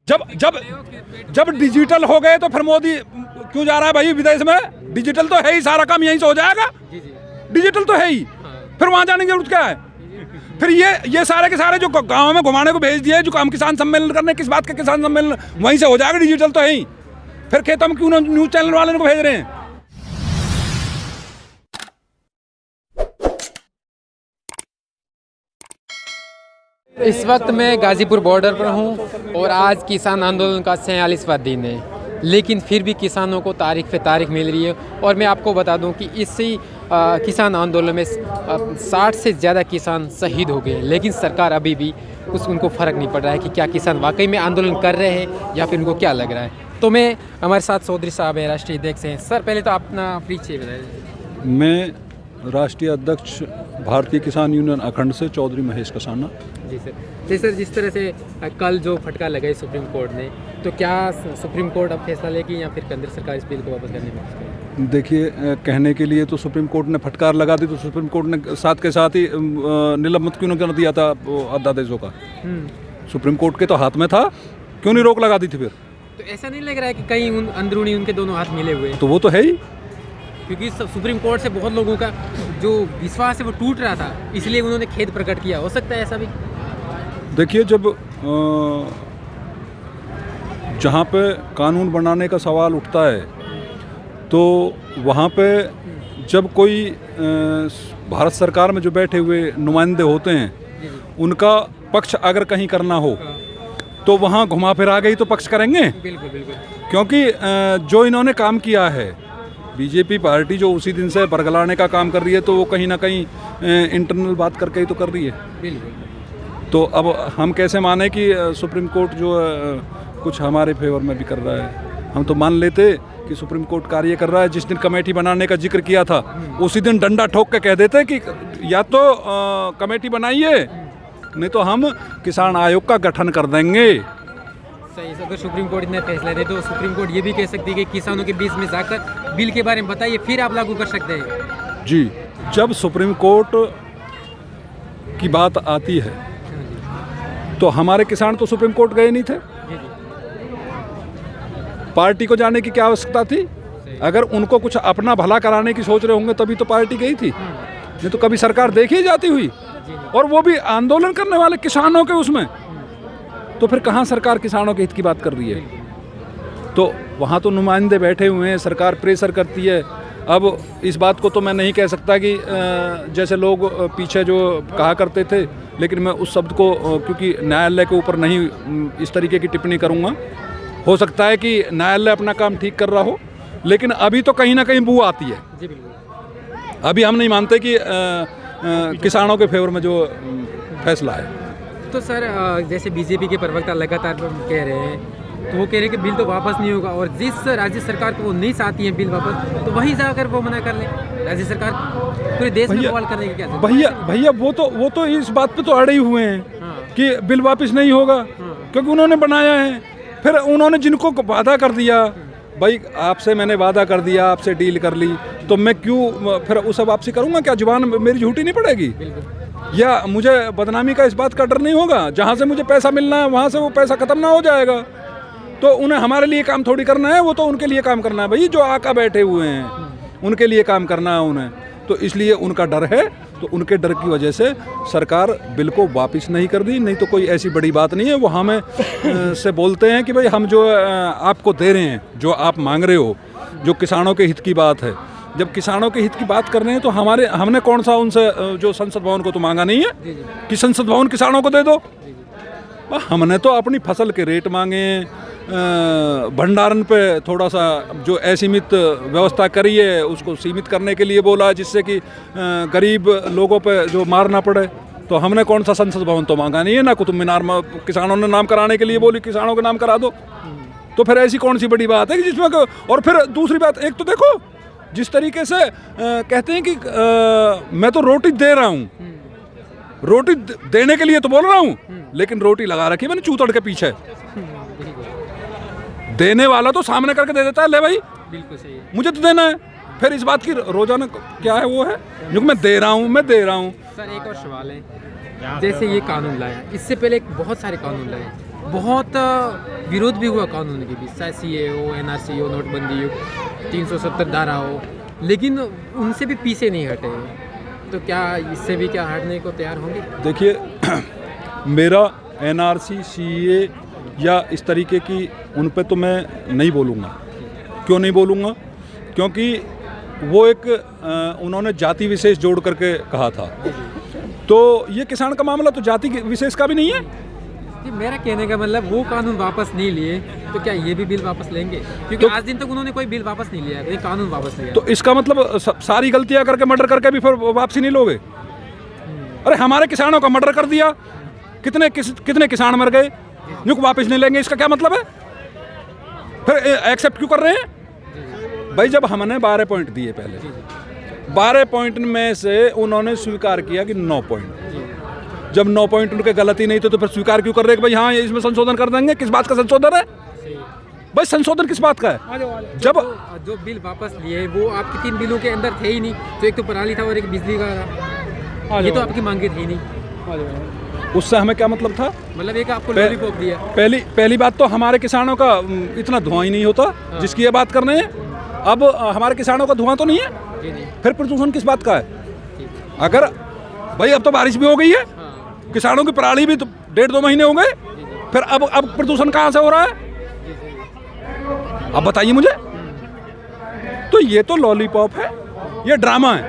जब जब जब डिजिटल हो गए तो फिर मोदी क्यों जा रहा है भाई विदेश में? डिजिटल तो है ही, सारा काम यहीं से हो जाएगा। डिजिटल तो है ही, फिर वहां जाने की जरूरत क्या है? फिर ये सारे के सारे जो गांव में घुमाने को भेज दिए, जो काम किसान सम्मेलन करने, किस बात का किसान सम्मेलन, वहीं से हो जाएगा। डिजिटल तो है ही, फिर खेतों में क्यों न्यूज चैनल वाले को भेज रहे हैं? इस वक्त मैं गाजीपुर बॉर्डर पर हूं और आज किसान आंदोलन का 46वां दिन है, लेकिन फिर भी किसानों को तारीख पे तारीख मिल रही है। और मैं आपको बता दूं कि इसी किसान आंदोलन में 60 से ज़्यादा किसान शहीद हो गए, लेकिन सरकार अभी भी उनको फ़र्क नहीं पड़ रहा है कि क्या किसान वाकई में आंदोलन कर रहे हैं या फिर उनको क्या लग रहा है। तो मैं हमारे साथ चौधरी साहब हैं, राष्ट्रीय अध्यक्ष हैं। सर पहले तो अपना परिचय बताइए। मैं राष्ट्रीय अध्यक्ष भारतीय किसान यूनियन अखंड से चौधरी महेश कसाना। जी सर। जी सर, जिस तरह से कल जो फटकार लगाई सुप्रीम कोर्ट ने, तो क्या सुप्रीम कोर्ट अब फैसला लेगी या फिर केंद्र सरकार इस बिल को वापस करने में? देखिए, कहने के लिए तो सुप्रीम कोर्ट ने फटकार लगा दी, तो सुप्रीम कोर्ट ने साथ के साथ ही निलंबित क्यों नहीं कर दिया था अध्यादेशों का? सुप्रीम कोर्ट के तो हाथ में था, क्यों नहीं रोक लगा दी थी फिर? तो ऐसा नहीं लग रहा है कि कहीं अंदरूनी उनके दोनों हाथ मिले हुए हैं? तो वो तो है ही, क्योंकि सुप्रीम कोर्ट से बहुत लोगों का जो विश्वास है वो टूट रहा था, इसलिए उन्होंने खेद प्रकट किया। हो सकता है ऐसा भी? देखिए, जब जहाँ पे कानून बनाने का सवाल उठता है तो वहाँ पे जब कोई भारत सरकार में जो बैठे हुए नुमाइंदे होते हैं, उनका पक्ष अगर कहीं करना हो तो वहाँ घुमा फिरा के ही तो पक्ष करेंगे। बिल्कुल बिल्कुल। क्योंकि जो इन्होंने काम किया है, बीजेपी पार्टी जो उसी दिन से बरगलाने का काम कर रही है, तो वो कहीं ना कहीं इंटरनल बात करके ही तो कर रही है। बिल्कुल। तो अब हम कैसे माने कि सुप्रीम कोर्ट जो कुछ हमारे फेवर में भी कर रहा है? हम तो मान लेते कि सुप्रीम कोर्ट कार्य कर रहा है। जिस दिन कमेटी बनाने का जिक्र किया था, उसी दिन डंडा ठोक के कह देते कि या तो कमेटी बनाइए, नहीं तो हम किसान आयोग का गठन कर देंगे। सही। अगर सुप्रीम कोर्ट ने फैसला दे तो सुप्रीम कोर्ट ये भी कह सकती है कि किसानों के बीच में जाकर बिल के बारे में बताइए, फिर आप लागू कर सकते हैं। जी, जब सुप्रीम कोर्ट की बात आती है तो हमारे किसान तो सुप्रीम कोर्ट गए नहीं थे। पार्टी को जाने की क्या आवश्यकता थी? अगर उनको कुछ अपना भला कराने की सोच रहे होंगे तभी तो पार्टी गई थी, नहीं तो कभी सरकार देखी जाती हुई, और वो भी आंदोलन करने वाले किसानों के उसमें। तो फिर कहाँ सरकार किसानों के हित की बात कर रही है? तो वहाँ तो नुमाइंदे बैठे हुए हैं, सरकार प्रेशर करती है। अब इस बात को तो मैं नहीं कह सकता कि जैसे लोग पीछे जो कहा करते थे, लेकिन मैं उस शब्द को क्योंकि न्यायालय के ऊपर नहीं इस तरीके की टिप्पणी करूँगा। हो सकता है कि न्यायालय अपना काम ठीक कर रहा हो, लेकिन अभी तो कहीं ना कहीं बू आती है। जी बिल्कुल। अभी हम नहीं मानते कि किसानों के फेवर में जो फैसला है। तो सर जैसे बीजेपी के प्रवक्ता लगातार कह रहे हैं, तो वो कह रहे हैं कि बिल तो वापस नहीं होगा, और जिस राज्य सरकार को वो नहीं चाहती है बिल वापस, तो वहीं जाकर वो मना कर ले। राज्य सरकार पूरे देश में सवाल करने की क्या जरूरत? भैया वो तो इस बात पे तो अड़े ही हुए हैं कि बिल वापस नहीं होगा, क्योंकि उन्होंने बनाया है। फिर उन्होंने जिनको वादा कर दिया, भाई आपसे मैंने वादा कर दिया, आपसे डील कर ली, तो मैं क्यों फिर उसे वापसी करूँगा? क्या जुबान मेरी झूठी नहीं पड़ेगी? या मुझे बदनामी का इस बात का डर नहीं होगा? जहाँ से मुझे पैसा मिलना है वहाँ से वो पैसा खत्म ना हो जाएगा, तो उन्हें हमारे लिए काम थोड़ी करना है, वो तो उनके लिए काम करना है। भाई जो आका बैठे हुए हैं उनके लिए काम करना है उन्हें, तो इसलिए उनका डर है। तो उनके डर की वजह से सरकार बिल को वापस नहीं कर दी। नहीं तो कोई ऐसी बड़ी बात नहीं है। वो हमें से बोलते हैं कि भाई हम जो आपको दे रहे हैं, जो आप मांग रहे हो, जो किसानों के हित की बात है, जब किसानों के हित की बात कर रहे हैं तो हमने कौन सा उनसे जो संसद भवन को तो मांगा नहीं है कि संसद भवन किसानों को दे दो। हमने तो अपनी फसल के रेट मांगे, भंडारण पे थोड़ा सा जो असीमित व्यवस्था करी है उसको सीमित करने के लिए बोला, जिससे कि गरीब लोगों पे जो मार ना पड़े। तो हमने कौन सा संसद भवन तो मांगा नहीं है, ना कुतुब मीनार में किसानों ने नाम कराने के लिए बोली किसानों के नाम करा दो। तो फिर ऐसी कौन सी बड़ी बात है कि जिसमें? और फिर दूसरी बात, एक तो देखो जिस तरीके से कहते हैं कि मैं तो रोटी दे रहा हूँ, रोटी देने के लिए तो बोल रहा हूँ, लेकिन रोटी लगा रखी मैंने चूतड़ के पीछे। देने वाला तो सामने करके दे देता है, ले भाई बिल्कुल सही है, मुझे तो देना है। फिर इस बात की रोजाना क्या है वो है जो मैं दे रहा हूँ। सर एक और सवाल है, जैसे ये कानून लाया, इससे पहले बहुत सारे कानून लाए, बहुत विरोध भी हुआ कानून के बीच, चाहे CAA हो, NRC हो, नोटबंदी हो, 370 धारा हो, लेकिन उनसे भी पीछे नहीं हटे। तो क्या इससे भी क्या हटने को तैयार होंगे? देखिए मेरा NRC CAA या इस तरीके की उन पे तो मैं नहीं बोलूँगा। क्यों नहीं बोलूँगा? क्योंकि वो एक उन्होंने जाति विशेष जोड़ करके कहा था, तो ये किसान का मामला तो जाति विशेष का भी नहीं है। कि मेरा कहने का मतलब वो कानून वापस नहीं लिए तो क्या ये भी बिल वापस लेंगे? क्योंकि आज दिन तक उन्होंने कोई बिल वापस नहीं लिया, ये कानून वापस लिया। तो इसका मतलब सारी गलतियां करके मर्डर करके भी फिर वापसी नहीं लोगे? अरे हमारे किसानों का मर्डर कर दिया, कितने किसान मर गए, जो वापस नहीं लेंगे, इसका क्या मतलब है? फिर एक्सेप्ट क्यों कर रहे हैं? भाई जब हमने 12 पॉइंट दिए, पहले 12 पॉइंट में से उन्होंने स्वीकार किया कि 9 पॉइंट। जब 9 पॉइंट उनके गलती नहीं थे तो फिर स्वीकार क्यों कर रहे हैं कि भाई हाँ इसमें संशोधन कर देंगे? किस बात का संशोधन है भाई? संशोधन किस बात का है? जब जो बिल वापस लिए वो आपके 3 बिलों के अंदर थे ही नहीं, तो एक तो पराली था और एक बिजली का था, ये तो आपकी मांगे थी नहीं। उससे हमें क्या मतलब था? मतलब एक आपको लॉलीपॉप दिया। पहली बात तो हमारे किसानों का इतना धुआं ही नहीं होता जिसकी ये बात कर रहे हैं। अब हमारे किसानों का धुआं तो नहीं है, फिर प्रदूषण किस बात का है? अगर भाई अब तो बारिश भी हो गई है, किसानों की पराली भी तो 1.5-2 महीने हो गए, फिर अब प्रदूषण कहाँ से हो रहा है? अब बताइए मुझे। तो ये तो लॉलीपॉप है, ये ड्रामा है,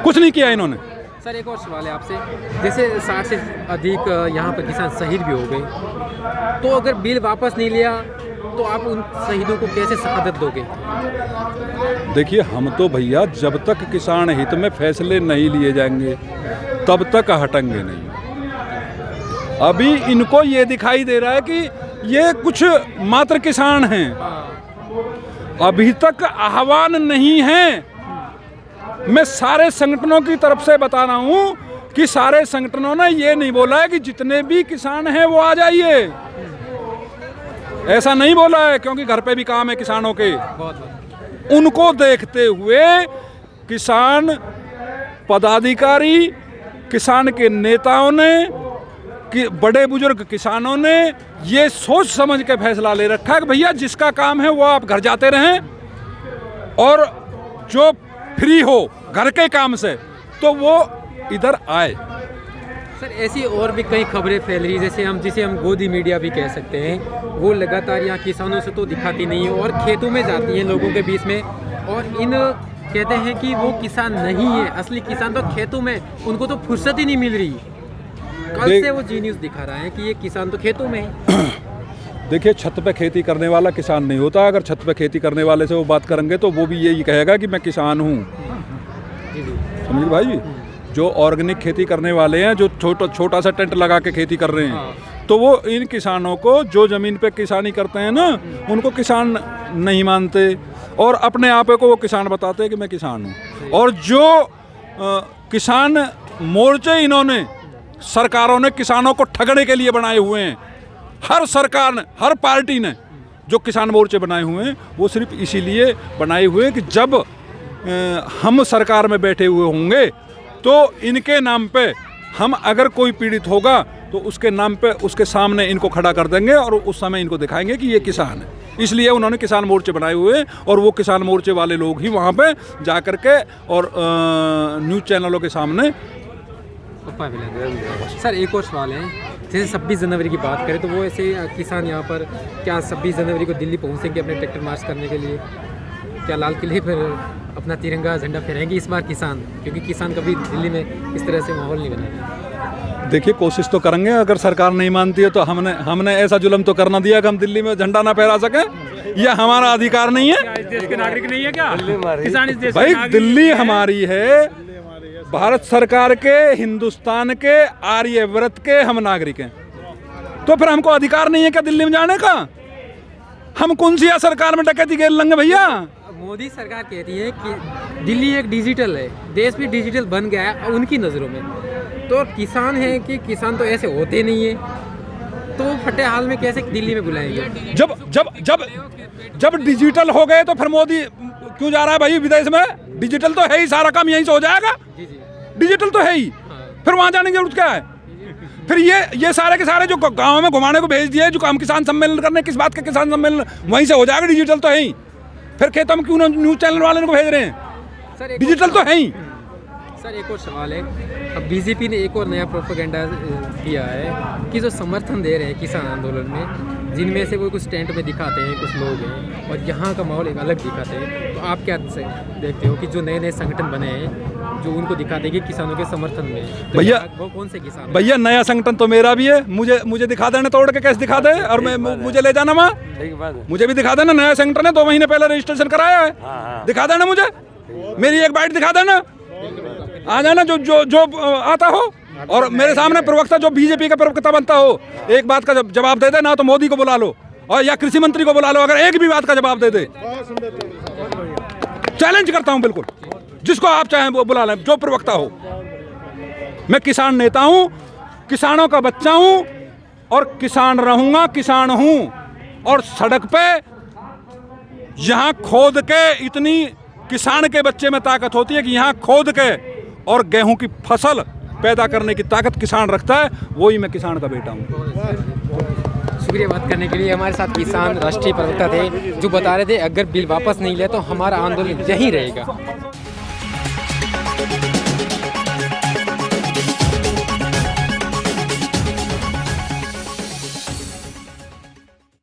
कुछ नहीं किया इन्होंने। सर एक और सवाल है आपसे, जैसे 60 से अधिक यहाँ पर किसान शहीद भी हो गए, तो अगर बिल वापस नहीं लिया तो आप उन शहीदों को कैसे शहादत दोगे? देखिए हम तो भैया जब तक किसान हित में फैसले नहीं लिए जाएंगे तब तक हटेंगे नहीं। अभी इनको ये दिखाई दे रहा है कि ये कुछ मात्र किसान हैं, अभी तक आह्वान नहीं है। मैं सारे संगठनों की तरफ से बता रहा हूँ कि सारे संगठनों ने ये नहीं बोला है कि जितने भी किसान हैं वो आ जाइए, ऐसा नहीं बोला है, क्योंकि घर पे भी काम है किसानों के। उनको देखते हुए किसान पदाधिकारी, किसान के नेताओं ने, कि बड़े बुजुर्ग किसानों ने ये सोच समझ के फैसला ले रखा है कि भैया जिसका काम है वो आप घर जाते रहें, और जो फ्री हो घर के काम से तो वो इधर आए। सर ऐसी और भी कई खबरें फैल रही है, जिसे हम गोदी मीडिया भी कह सकते हैं, वो लगातार यहाँ किसानों से तो दिखाती नहीं है और खेतों में जाती हैं लोगों के बीच में, और इन कहते हैं कि वो किसान नहीं है, असली किसान तो खेतों में, उनको तो फुर्सत ही नहीं मिल रही। कल से वो जी न्यूज़ दिखा रहा है कि ये किसान तो खेतों में है। देखिए छत पे खेती करने वाला किसान नहीं होता। अगर छत पे खेती करने वाले से वो बात करेंगे तो वो भी यही कहेगा कि मैं किसान हूँ, समझिए भाई। जो ऑर्गेनिक खेती करने वाले हैं, जो छोटा सा टेंट लगा के खेती कर रहे हैं, तो वो इन किसानों को जो ज़मीन पे किसानी करते हैं ना, उनको किसान नहीं मानते और अपने आप को वो किसान बताते हैं कि मैं किसान हूँ। और जो किसान मोर्चे इन्होंने, सरकारों ने किसानों को ठगने के लिए बनाए हुए हैं, हर सरकार ने, हर पार्टी ने जो किसान मोर्चे बनाए हुए हैं वो सिर्फ इसीलिए बनाए हुए हैं कि जब हम सरकार में बैठे हुए होंगे तो इनके नाम पे हम अगर कोई पीड़ित होगा तो उसके नाम पे उसके सामने इनको खड़ा कर देंगे और उस समय इनको दिखाएंगे कि ये किसान है। इसलिए उन्होंने किसान मोर्चे बनाए हुए हैं और वो किसान मोर्चे वाले लोग ही वहाँ पे जा कर के और न्यूज़ चैनलों के सामने। सर एक और सवाल है, जैसे 26 जनवरी की बात करें तो वो ऐसे किसान यहाँ पर क्या 26 जनवरी को दिल्ली पहुँचेंगे अपने ट्रैक्टर मार्च करने के लिए? क्या लाल किले पर अपना तिरंगा झंडा फहराएंगे इस बार किसान? क्योंकि किसान कभी दिल्ली में इस तरह से माहौल नहीं बनाया। देखिए कोशिश तो करेंगे, अगर सरकार नहीं मानती है तो हमने ऐसा जुल्म तो करना दिया कि हम दिल्ली में झंडा ना फहरा सकें। यह हमारा अधिकार नहीं है। इस देश के नागरिक नहीं है क्या किसान? इस देश भाई दिल्ली हमारी है, भारत सरकार के, हिंदुस्तान के, आर्यव्रत के हम नागरिक हैं, तो फिर हमको अधिकार नहीं है क्या दिल्ली में जाने का? हम कौन सी सरकार में डकैती खेल लेंगे भैया? मोदी सरकार कहती है कि दिल्ली एक डिजिटल है, देश भी डिजिटल बन गया है उनकी नज़रों में, तो किसान है कि किसान तो ऐसे होते नहीं है, तो फटे हाल में कैसे दिल्ली में बुलाएंगे? जब जब जब जब डिजिटल हो गए तो फिर मोदी क्यों जा रहा है भाई विदेश में? डिजिटल तो है ही, सारा काम यहीं से हो जाएगा। डिजिटल तो है ही, फिर वहाँ जाने की जरूरत क्या है? फिर ये सारे के सारे जो गाँव में घुमाने को भेज दिए, जो हम किसान सम्मेलन करने, किस बात का किसान सम्मेलन, वहीं से हो जाएगा, डिजिटल तो है ही। फिर खेतों में क्यों न्यूज़ चैनल वाले को भेज रहे हैं? सर डिजिटल तो है ही। सर एक और सवाल है, अब बीजेपी ने एक और नया प्रोपेगेंडा किया है कि जो समर्थन दे रहे हैं किसान आंदोलन में, जिनमें से वो कुछ टेंट में दिखाते हैं कुछ लोग हैं और यहाँ का माहौल एक अलग दिखाते हैं, तो आप क्या देखते हो कि जो नए नए संगठन बने हैं जो उनको दिखाते हैं कि किसानों के समर्थन में, तो भैया वो कौन से किसान? भैया नया संगठन तो मेरा भी है, मुझे दिखा देना, तोड़ के कैसे दिखा दे और मैं मुझे ले जाना वहाँ, मुझे भी दिखा देना। नया संगठन है, 2 महीने पहले रजिस्ट्रेशन कराया है, दिखा देना मुझे, मेरी एक बाइट दिखा देना, आ जाना जो आता हो, और मेरे सामने प्रवक्ता जो बीजेपी का प्रवक्ता बनता हो, एक बात का जवाब दे दे ना, तो मोदी को बुला लो और या कृषि मंत्री को बुला लो, अगर एक भी बात का जवाब दे दे, चैलेंज करता हूं बिल्कुल, जिसको आप चाहें वो बुला लें, जो प्रवक्ता हो। मैं किसान नेता हूं, किसानों का बच्चा हूं और किसान रहूंगा, किसान हूं। और सड़क पे यहां खोद के, इतनी किसान के बच्चे में ताकत होती है कि यहां खोद के और गेहूं की फसल पैदा करने की ताकत किसान रखता है, वही मैं किसान का बेटा हूं। शुक्रिया बात करने के लिए। हमारे साथ किसान राष्ट्रीय प्रवक्ता थे जो बता रहे थे अगर बिल वापस नहीं लिया तो हमारा आंदोलन यहीं रहेगा।